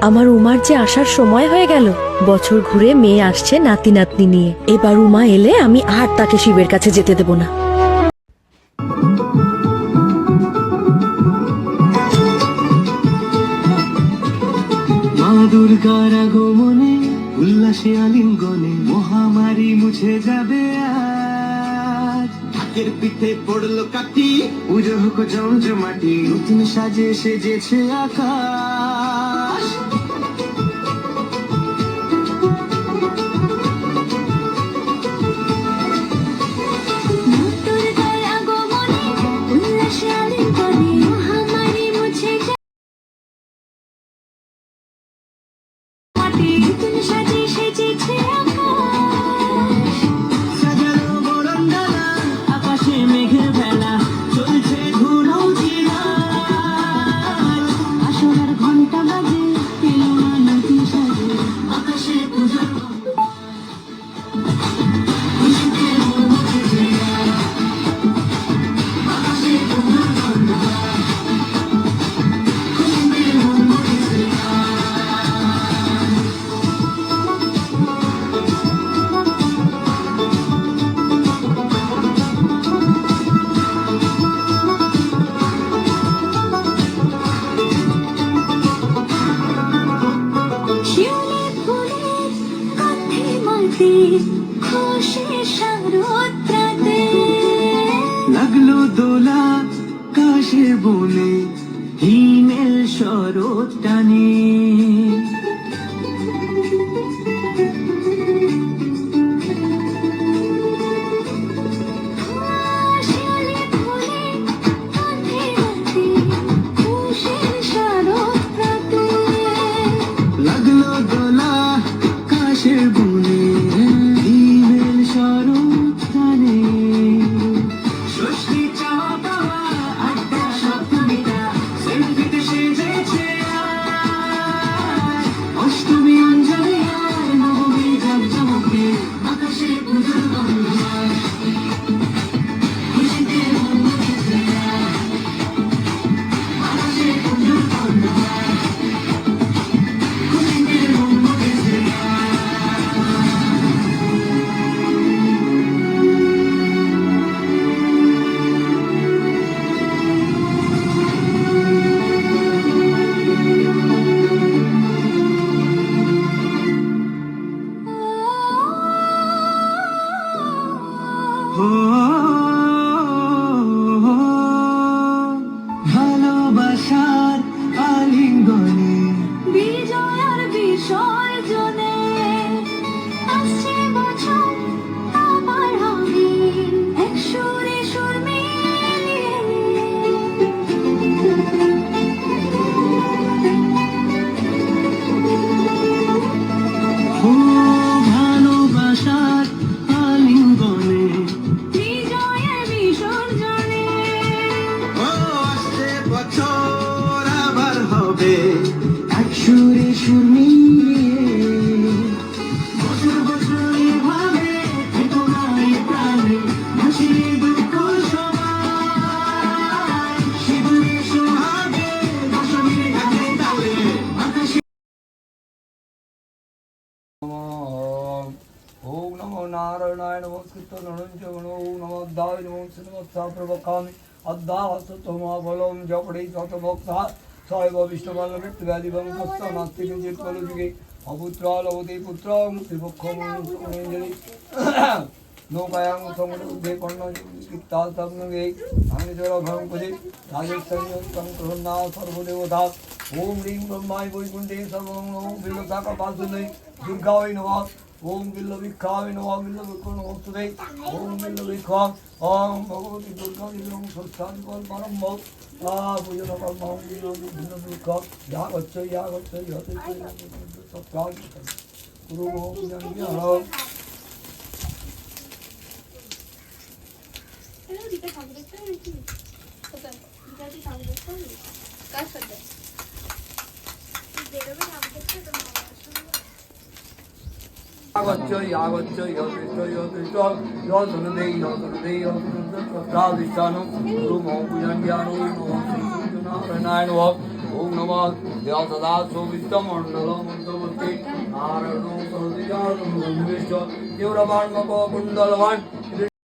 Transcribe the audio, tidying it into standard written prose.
আমার উমার যে আসার সময় হয়ে গেল। বছর ঘুরে মেয়ে আসছে নাতি নাতনি নিয়ে। এবার উমা এলে আমি আর তাকে শিবের কাছে যেতে দেব না। মা দুর্গার আগমনে উল্লাসে আলিঙ্গনে মহামারী মুছে যাবে আজ। ঢাকের পিঠে পড়লো কাঠি, পুজো হোক জমজমাটি, নতুন সাজে সেজেছে আকাশ। সাজানো বরণডালা, আকাশে মেঘের ভেলা, চলছে ধুলো ঝিলা। আসরের ঘন্টা বাজে, এলো না নতুন সাজে, আকাশে পুজোর খুশিতে মন মুখে যায়। আকাশে পুজোর গন্ধ, খুশিতে মন মুখে যায়। শিউলি ফুলের কাঁধে মাঝে খুশি শারদরাতে লাগলো দোলা কাশের বনে, হিমেল শরৎ টানে। শিউলি ফুলের কাঁধে মাঝে খুশি শারদরাতে লাগলো দোলা কাশের বনে, হিমেল শরৎ টানে। ষষ্ঠী চাওয়া পাওয়া আড্ডা সপ্তমীটা সেলফিতে সেজেছে আজ। অষ্টমী অঞ্জলি আর নবমী জাঁকজমকে, আকাশে পুজোর গন্ধ, খুশিতে মন মুখে যায়। আকাশে পুজোর গন্ধ, খুশিতে মন মুখে যায়। ভালোবাসার আলিঙ্গনে বিজয় আর বিসর্জনে আসছে বছর আবার হবে এক সুরে সুর মিলিয়ে। ও ভালোবাসার আলিঙ্গনে বিজয় আর বিসর্জনে ও আসছে বছর আবার হবে এক সুরে সুর মিলিয়ে। বছর বছর এভাবে থেকো না এই প্রাণে, হাসি দুঃখ সবাই সিঁদুরে সোহাগে দশমীর ঘাটে তালে আকাশে। ओम नमो नारायणाय नमस्कृत नरंजनो नमो दाय नमो श्रीमत्सा प्रवकामि अद्दावस्तुमा फलम जपड़े शतभक्ता साइब विष्णुमाल मृत्युव्याधि भंगस्थ नास्ति किंचित कलयुगे अपुत्रा लभते पुत्र मुक्तिमुखम अंजलि नौकायां समुद्रे कर्ण गीता तब्नगे अनिजर भंकुजे राजस्थान संक्रमणा सर्वदेवता ओम ह्रीं ब्रह्माय वैकुंठे सर्वमंगल बिल्लताका पासुने दुर्गाय नमः ओम बिल्लविख्याय नमः बिल्लविख्यो नमोस्तुते ओम बिल्लविख्या ओम भगवती दुर्गा दिव्यं संस्थानि कल्पनम पूजन कर्म बिल्लविख्या या गच्छ यते सत्याग गुरु पूजन hello Agacchai, agacchai, yadishtai, yadishtai, yasanadei, yasanadei, yasanadei, pradhishanam, guru mohan pujan gyano, namo Sri Narayana, ওম নমঃ দেব সদা সুবিষ্টমণ্ডল মধ্যবর্তী নারায়ণ সরদিজানম গন্ধবিষ্ট দেবরাবাণ মক কুণ্ডলবাণ